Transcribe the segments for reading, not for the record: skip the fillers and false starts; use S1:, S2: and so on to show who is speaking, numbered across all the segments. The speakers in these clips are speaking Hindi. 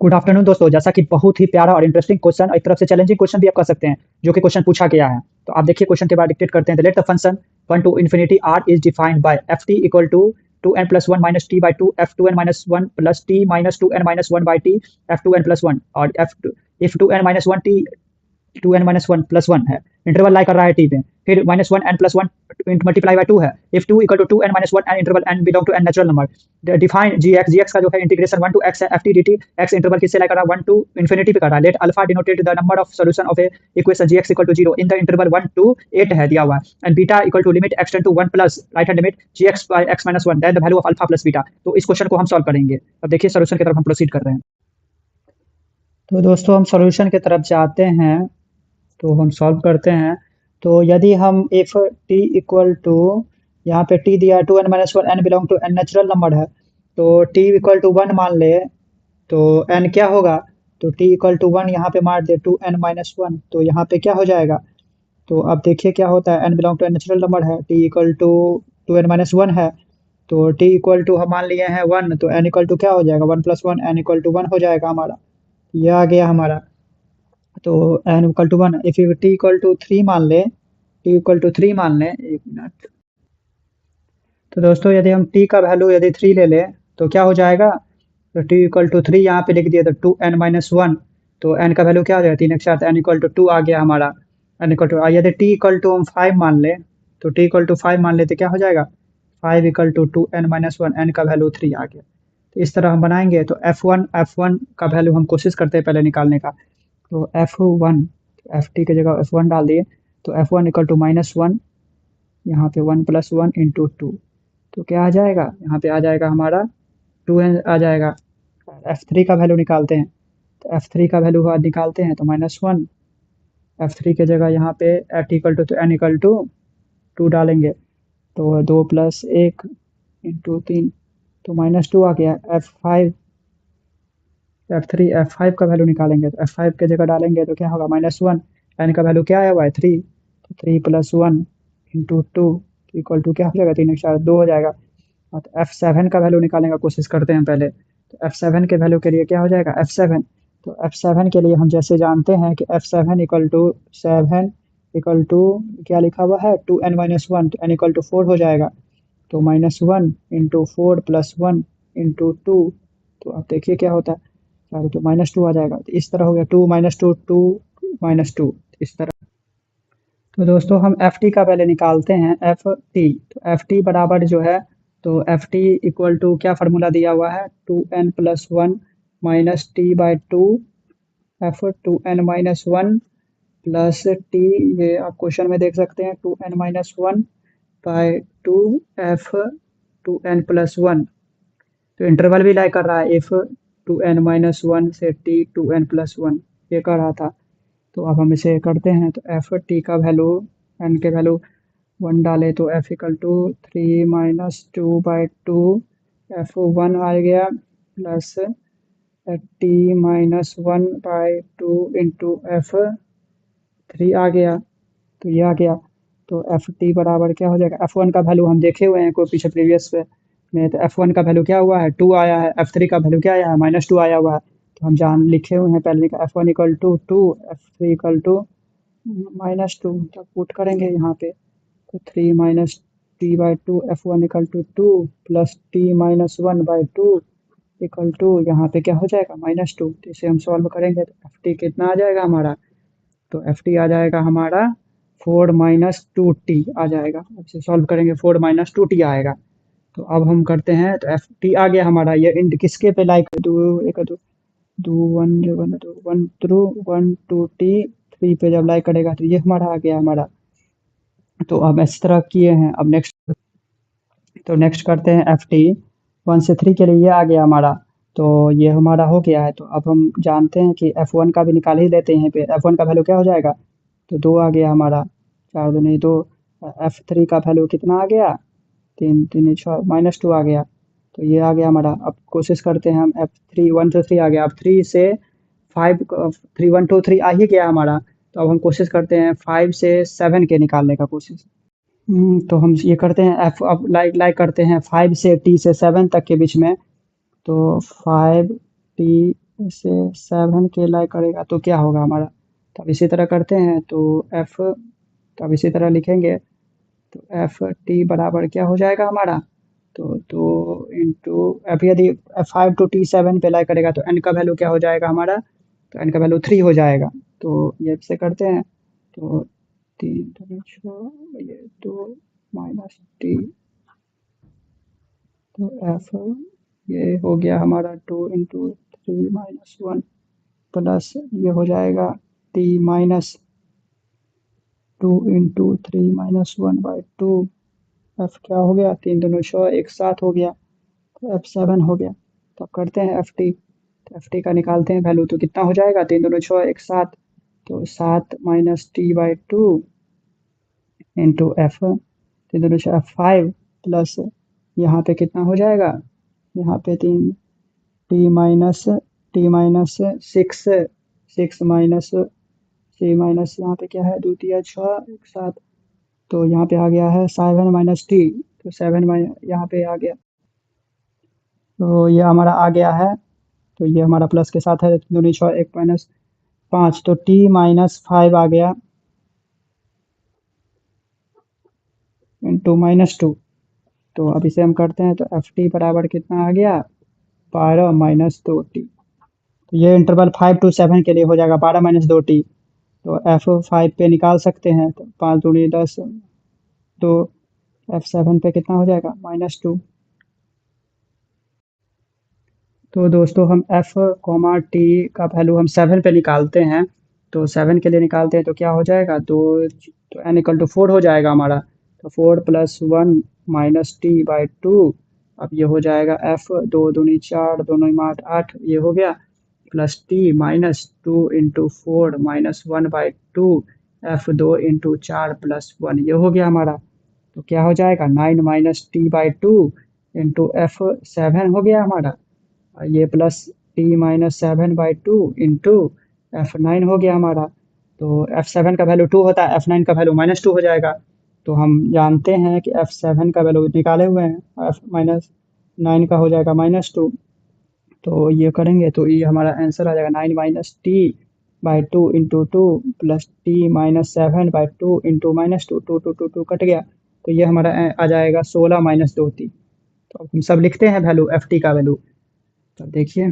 S1: गुड आफ्टरनून दोस्तों। जैसा कि बहुत ही प्यारा और इंटरेस्टिंग क्वेश्चन और एक तरफ से चैलेंजिंग क्वेश्चन भी आप कर सकते हैं, जो कि क्वेश्चन पूछा गया है। तो आप देखिए क्वेश्चन के बाद डिक्टेट करते हैं। Let the function 1 to infinity r is defined by ft equal to 2n plus 1 minus t by 2 f2n minus 1 plus t minus 2n minus 1 by t f2n plus 1 और f2 if 2n minus 1 t 2n minus 1 plus 1 है। इंटरवल लाई कर रहा है टी पे। फिर minus 1 n plus 1 multiply by 2 है। If 2 equal to 2n minus 1 and interval n belong to n natural number. Define gx का जो है इंटीग्रेशन 1 टू x है ft dt। x इंटरवल किससे लाई कर रहा है 1 टू इन्फिनिटी पे कर रहा है। Let alpha denoted the number of solution of a equation gx equal to 0 in the interval 1 to 8 है दिया हुआ है। And beta equal to limit x tend to 1 plus right hand limit gx by x minus 1 that the value of alpha plus beta. तो इस क्वेश्चन को हम सॉल्व करेंगे। अब देखिए सॉल्यूशन की तरफ हम प्रोसीड कर रहे हैं। तो दोस्तों हम सॉल्यूशन की तरफ जाते हैं, तो हम सॉल्व करते हैं। तो यदि हम इफ t इक्वल टू यहाँ पे t दिया है 2n minus 1 n belong to n natural number है, तो t इक्वल टू 1 मान ले तो n क्या होगा। तो t इक्वल टू 1 यहाँ पे मार दे 2n माइनस 1, तो यहाँ पे क्या हो जाएगा। तो अब देखिए क्या होता है, n belong to n natural number है, t equal to 2n minus 1 है, तो t इक्वल टू हम मान लिए हैं 1, तो n इक्वल टू क्या हो जाएगा 1 प्लस 1 n इक्वल टू 1 हो जाएगा हमारा। ये आ गया हमारा। तो n equal to 1 if t equal to 3 मान ले, t इक्वल टू 3 मान ले, एक मिनट। तो दोस्तों यदि हम t का वैल्यू यदि 3 ले ले तो क्या हो जाएगा। तो t इक्वल टू 3 यहाँ पे लिख दिया तो 2n माइनस 1, तो n का वैल्यू क्या हो जाएगा 3 एक साथ n इक्वल टू 2 आ गया हमारा। n इक्वल टू यदि t इक्वल टू हम 5 मान ले, तो t इक्वल टू 5 मान ले तो क्या हो जाएगा 5 equal to 2n minus 1 n का वैल्यू 3 आ गया। तो इस तरह हम बनाएंगे। तो f1 का वैल्यू हम कोशिश करते हैं पहले निकालने का। तो f1 एफ टी की जगह f1 डाल दिए, तो f1 इक्वल टू माइनस 1, यहाँ पे 1 प्लस 1 इंटू 2, तो क्या आ जाएगा यहाँ पे आ जाएगा हमारा 2n आ जाएगा। f3 का वैल्यू निकालते हैं, तो f3 का वैल्यू निकालते हैं तो माइनस 1, f3 की जगह यहाँ पे at equal to n equal to 2 डालेंगे, तो 2 प्लस 1 इंटू 3, तो माइनस 2 आ गया। f5 का वैल्यू निकालेंगे, तो f5 की जगह डालेंगे तो क्या होगा माइनस 1, n का वैल्यू क्या आया हुआ है 3, तो 3 प्लस 1 इंटू 2 इक्वल टू क्या हो जाएगा 3 4 2 हो जाएगा। और तो f7 का वैल्यू निकालने का कोशिश करते हैं पहले। तो f7 के वैल्यू के लिए क्या हो जाएगा f7, तो f7 के लिए हम जैसे जानते हैं कि f7 equal to 7 equal to क्या लिखा हुआ है 2n माइनस 1, तो n इक्वल टू 4 हो जाएगा। तो माइनस 1 इंटू 4 प्लस 1 इंटू 2, तो आप देखिए क्या होता है, तो माइनस 2 आ जाएगा। तो इस तरह हो गया 2 माइनस 2 2 माइनस 2, इस तरह। तो दोस्तों हम एफ टी का पहले निकालते हैं एफ टी। तो एफ टी बराबर जो है, तो एफ टी इक्वल टू क्या फार्मूला दिया हुआ है 2n plus 1 minus t by 2 F 2n minus 1 plus T, ये आप क्वेश्चन में देख सकते हैं 2n minus 1 by 2 F 2n plus 1। तो इंटरवल भी लाई कर रहा है इफ 2n माइनस 1 से t 2n प्लस 1, ये कर रहा था। तो अब हम इसे करते हैं। तो एफ टी का वैल्यू n के वैल्यू 1 डाले तो f equal to 3 minus 2 by 2 f1 आ गया plus t minus 1 by 2 into f3 आ गया, तो ये आ गया। तो एफ टी बराबर क्या हो जाएगा, f1 का वैल्यू हम देखे हुए हैं कोई पीछे प्रीवियस पे में, तो f1 का वैल्यू क्या हुआ है 2 आया है, f3 का वैल्यू क्या आया है माइनस 2 आया हुआ है। तो हम जान लिखे हुए हैं पहले का f1 equal to 2 f3 equal to minus 2, तो पुट करेंगे यहाँ पे। तो 3 minus t by 2 f1 equal to 2 plus t minus 1 by 2 equal to यहाँ पे क्या हो जाएगा माइनस 2। तो इसे हम सॉल्व करेंगे तो एफ टी कितना आ जाएगा हमारा, तो एफ टी आ जाएगा हमारा 4 माइनस 2t आ जाएगा। अब इसे सॉल्व करेंगे 4 माइनस 2t आएगा। तो अब हम करते हैं, तो एफ टी आ गया हमारा। ये इंड किसके पे लाइक दो एक दो दो 1 जो 1 2 1 थ्रू 1 2 टी 3 पे जब लाइक करेगा तो ये हमारा आ गया हमारा। तो अब इस तरह किए हैं। अब नेक्स्ट करते हैं एफ टी 1 से 3 के लिए, ये आ गया हमारा। तो ये हमारा हो गया है। तो अब हम जानते हैं कि f1 का भी निकाल ही लेते हैं पे। f1 का वैल्यू क्या हो जाएगा, तो 2 आ गया हमारा, 4 2 नहीं 2। f3 का वैल्यू कितना आ गया 3 3 6 माइनस 2 आ गया, तो ये आ गया हमारा। अब कोशिश करते हैं हम f3 1 2 3 आ गया। अब 3 से 5 3 1 2 3 आ ही गया हमारा। तो अब हम कोशिश करते हैं 5 से 7 के निकालने का कोशिश। तो हम ये करते हैं एफ अब लाइक करते हैं 5 से t से 7 तक के बीच में। तो 5 t इसे 7 के लाइक करेगा तो क्या होगा हमारा। तो अब इसी तरह करते हैं तो एफ, तो अब इसी तरह लिखेंगे तो एफ टी बराबर क्या हो जाएगा हमारा। तो 2 इंटू एफ, यदि F5 to T7 पे लाइक करेगा तो एन का वैल्यू क्या हो जाएगा हमारा। तो एन का वैल्यू 3 हो जाएगा। तो ये से करते हैं तो 3 6 ये 2 माइनस टी, तो एफ ये हो गया हमारा 2 इंटू 3 - 1 प्लस ये हो जाएगा टी माइनस 2 इंटू 3 - 1/2। एफ क्या हो गया, 3 दूनी 6 एक साथ हो गया, तो F7 हो गया। तो अब करते हैं एफ टी, तो एफ टी का निकालते हैं वैल्यू, तो कितना हो जाएगा 3 दूनी 6 एक साथ, तो 7 - T/2 इंटू एफ, 3 दूनी 6 F5 प्लस यहाँ पे कितना हो जाएगा, यहाँ पे 3 T - 6 6 - 3 यहाँ पे क्या है 2 × 6 एक साथ, तो यहाँ पे आ गया है 7 - T, तो 7 यहाँ पे आ गया, तो ये हमारा आ गया है। तो ये हमारा प्लस के साथ है, 2 × 6 1 - 5, तो T - 5 आ गया इंटू -2। तो अब इसे हम करते हैं तो एफ टी बराबर कितना आ गया 12 - 2 टी। तो ये इंटरवल 5 to 7 के लिए हो जाएगा 12 - 2 टी। तो F5 पे निकाल सकते हैं, तो 5 दूनी 10, तो F7 पे कितना हो जाएगा -2। तो दोस्तों हम एफ कॉमा टी का वैल्यू हम 7 पे निकालते हैं, तो 7 के लिए निकालते हैं तो क्या हो जाएगा, तो n = 4 हो जाएगा हमारा, तो 4 + 1 - T/2। अब ये हो जाएगा एफ 2 दूनी 4 2 9 8 ये हो गया, प्लस टी माइनस 2 × 4 - 1/2 एफ 2 × 4 + 1 ये हो गया हमारा। तो क्या हो जाएगा 9 - T/2 इंटू F7 हो गया हमारा, ये प्लस T - 7/2 इंटू F9 हो गया हमारा। तो F7 का वैल्यू 2 होता है, F9 का वैल्यू -2 हो जाएगा। तो हम जानते हैं कि F7 का वैल्यू निकाले हुए हैं, F-9 का हो जाएगा -2। तो ये करेंगे तो ये हमारा आंसर आ जाएगा 9 - T/2 into 2 plus T - 7/2 into -2, 2 cut गया, तो ये हमारा आ जाएगा 16 - 2T। तो अब हम सब लिखते हैं वैल्यू एफ टी का वैल्यू, तो देखिए,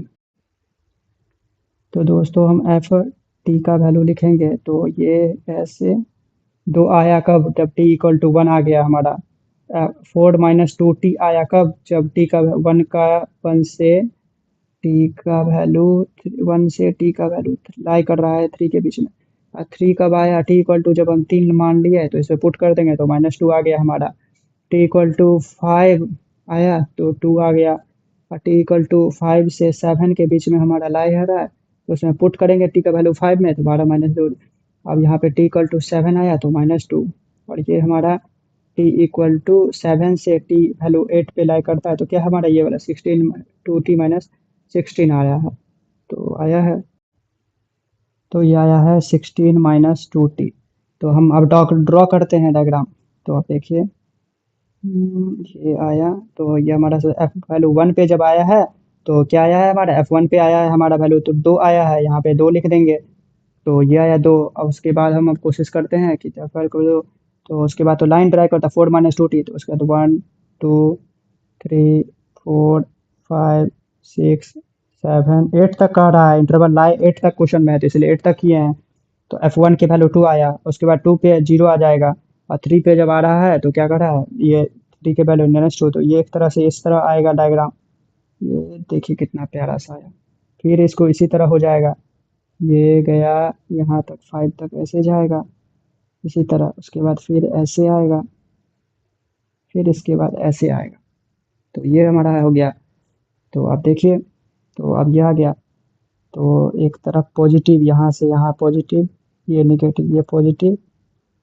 S1: तो दोस्तों हम एफ टी का वैल्यू लिखेंगे तो ये ऐसे 2 आया कब, जब T = 1 आ गया हमारा। 4 - 2T आया कब, जब T का 1 से T का वैल्यू 1 से T का वैल्यू लाई कर रहा है 3 के बीच में। 3 कब आया, T जब हम 3 मान लिए तो इसे पुट कर देंगे तो -2 आ गया हमारा। T 5 आया तो 2 आ गया, और T 5 से 7 के बीच में हमारा लाई है रहा है, तो उसमें पुट करेंगे T का वैल्यू 5 में तो 12 - 2। अब यहाँ पे T 7 आया तो -2, और ये हमारा T 7 से T वैल्यू 8 पे लाई करता है, तो क्या हमारा ये वाला 16 2T - 16 आया है, तो आया है, तो ये आया है 16 - 2T। तो हम अब ड्रॉ करते हैं डायग्राम, तो आप देखिए, ये आया, तो ये हमारा एफ वैल्यू 1 पे जब आया है तो क्या आया है हमारा, F1 पे आया है हमारा वैल्यू तो 2 आया है, यहाँ पे 2 लिख देंगे, तो ये आया 2। अब उसके बाद हम अब कोशिश करते हैं कि जब को, तो उसके बाद तो लाइन ड्राइव करता है 4 - 2T, तो उसके बाद 1 2 3 4 5 6 7 8 तक आ रहा है इंटरवल, लाए 8 तक क्वेश्चन में है तो इसलिए 8 तक किए हैं। तो F1 की वैल्यू 2 आया, उसके बाद 2 पे 0 आ जाएगा, और 3 पे जब आ रहा है तो क्या कर रहा है, ये 3 के वैल्यू -2, तो ये एक तरह से इस तरह आएगा डायग्राम, ये देखिए कितना प्यारा सा आया। फिर इसको इसी तरह हो जाएगा, ये गया यहाँ तक 5 तक ऐसे जाएगा इसी तरह, उसके बाद फिर ऐसे आएगा, फिर इसके बाद ऐसे आएगा, तो ये हमारा हो गया। तो आप देखिए, तो अब ये आ गया, तो एक तरफ पॉजिटिव, यहाँ से यहाँ पॉजिटिव, ये निगेटिव, ये पॉजिटिव,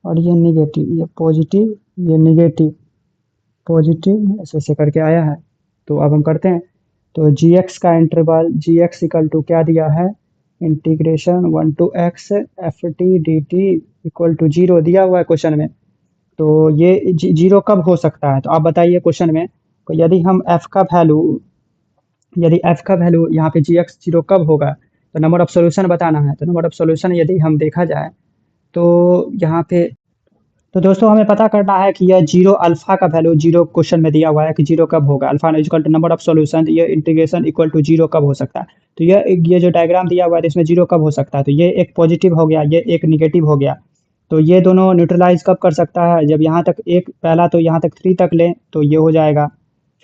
S1: और ये निगेटिव, ये पॉजिटिव, ये निगेटिव, पॉजिटिव, ऐसे ऐसे करके आया है। तो अब हम करते हैं, तो जी एक्स का interval g x equal to क्या दिया है, integration 1 to x f t d t equal to 0 दिया हुआ है क्वेश्चन में। तो ये 0 कब हो सकता है, तो आप बताइए क्वेश्चन में, तो यदि हम f का वैल्यू यदि f का वैल्यू यहाँ पे gx 0 कब होगा, तो नंबर ऑफ सॉल्यूशन बताना है। तो नंबर ऑफ सॉल्यूशन यदि हम देखा जाए तो यहाँ पे, तो दोस्तों हमें पता करना है कि यह 0 अल्फा का वैल्यू 0 क्वेश्चन में दिया हुआ है कि 0 कब होगा, alpha equal to number of solution, ये इंटीग्रेशन इक्वल टू 0 कब हो सकता है। तो ये जो डायग्राम दिया हुआ है इसमें 0 कब हो सकता है, तो ये एक पॉजिटिव हो गया, ये एक निगेटिव हो गया। तो ये दोनों न्यूट्रलाइज कब कर सकता है, जब यहाँ तक एक पहला तो यहाँ तक 3 तक लें तो ये हो जाएगा,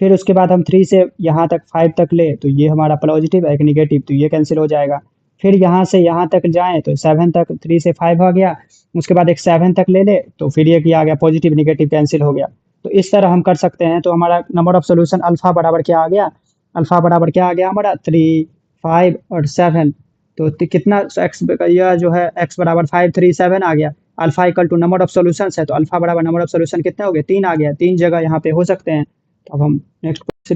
S1: फिर उसके बाद हम 3 से यहाँ तक 5 तक ले तो ये हमारा पॉजिटिव है, एक निगेटिव, तो ये कैंसिल हो जाएगा। फिर यहाँ से यहाँ तक जाएँ तो 7 तक, 3 से 5 आ गया, उसके बाद एक 7 तक ले ले तो फिर ये आ गया, पॉजिटिव निगेटिव कैंसिल हो गया। तो इस तरह हम कर सकते हैं। तो हमारा नंबर ऑफ सॉल्यूशन अल्फा बराबर क्या आ गया, अल्फा बराबर क्या आ गया हमारा 3, 5 और 7। तो कितना एक्स, यह जो है एक्स बराबर 5, 3, 7 आ गया। Alpha equal to number of solution है, तो अल्फा बराबर नंबर ऑफ सॉल्यूशन कितने हो गए, 3 आ गया, 3 जगह यहाँ पे हो सकते हैं। तो अब हम नेक्स्ट,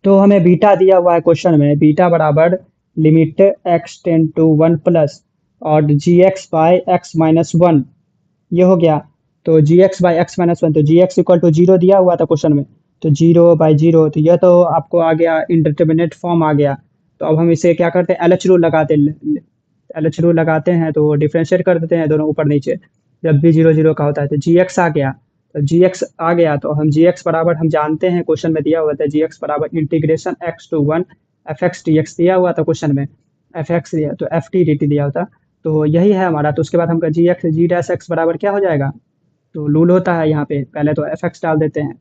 S1: तो हमें बीटा दिया हुआ है क्वेश्चन में, बीटा बराबर limit x tend to 1 plus और g x by x minus 1, ये हो गया। तो g x by x minus 1, तो जी एक्स इक्वल टू 0 दिया हुआ था क्वेश्चन में, तो 0/0, तो यह तो आपको आ गया इंडिटरमिनेट फॉर्म आ गया। तो अब हम इसे क्या करते हैं, एलएच रूल लगाते, एलएच रूल लगाते हैं, तो डिफ्रेंशिएट कर देते हैं दोनों ऊपर नीचे, जब भी 0 0 का होता है। तो जी एक्स आ गया, तो जी एक्स आ गया, तो हम जी एक्स बराबर, हम जानते हैं क्वेश्चन में दिया हुआ था जी एक्स बराबर integration x to 1 f x d x दिया हुआ था क्वेश्चन में, एफ एक्स दिया तो एफ टी डी टी दिया होता। तो यही है हमारा। तो उसके बाद हमका जी एक्स जी डैश एक्स बराबर क्या हो जाएगा, तो रूल होता है यहाँ पे, पहले तो एफ एक्स डाल देते हैं,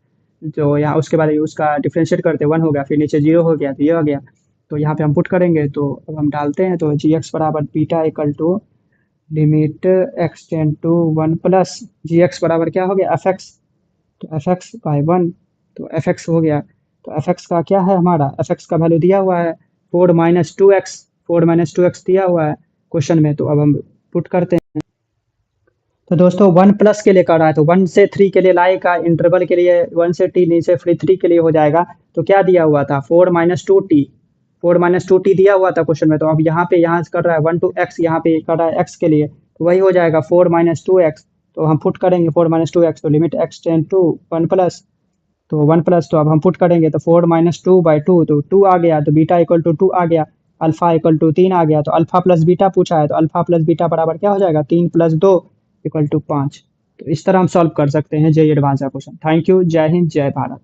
S1: जो यहाँ उसके बाद उसका डिफ्रेंशिएट करते हैं, 1 हो गया, फिर नीचे 0 हो गया, तो ये हो गया। तो यहाँ पे हम पुट करेंगे, तो अब हम डालते हैं, तो जी एक्स बराबर beta equal to limit x tend to 1 plus g x बराबर क्या हो गया एफ एक्स, तो एफ एक्स बाई 1, तो एफ एक्स हो गया। तो एफ एक्स का क्या है हमारा, एफ एक्स का वैल्यू दिया हुआ है 4 - 2x, 4 - 2x दिया हुआ है क्वेश्चन में। तो अब हम पुट करते हैं, तो दोस्तों 1 प्लस के लिए कर रहा है, तो 1 से 3 के लिए लाएगा, इंटरवल के लिए 1 से t नीचे फिर 3 के लिए हो जाएगा। तो क्या दिया हुआ था 4 - 2t, 4 - 2t दिया हुआ था क्वेश्चन में। तो अब यहाँ पे यहाँ कर रहा है 1 to x, यहाँ पे कर रहा है x के लिए, तो वही हो जाएगा 4 - 2x। तो हम पुट करेंगे 4 - 2x, तो limit x tend to 1 plus, तो 1 प्लस, तो अब हम पुट करेंगे, तो 4 - 2/2, तो 2 आ गया, तो बीटा इक्वल टू 2 आ गया, अल्फा इक्वल टू 3 आ गया। तो अल्फा प्लस बीटा पूछा है, तो अल्फा प्लस बीटा बराबर क्या हो जाएगा 3 + 2 = 5। तो इस तरह हम सॉल्व कर सकते हैं जेई एडवांस का क्वेश्चन। थैंक यू, जय हिंद, जय भारत।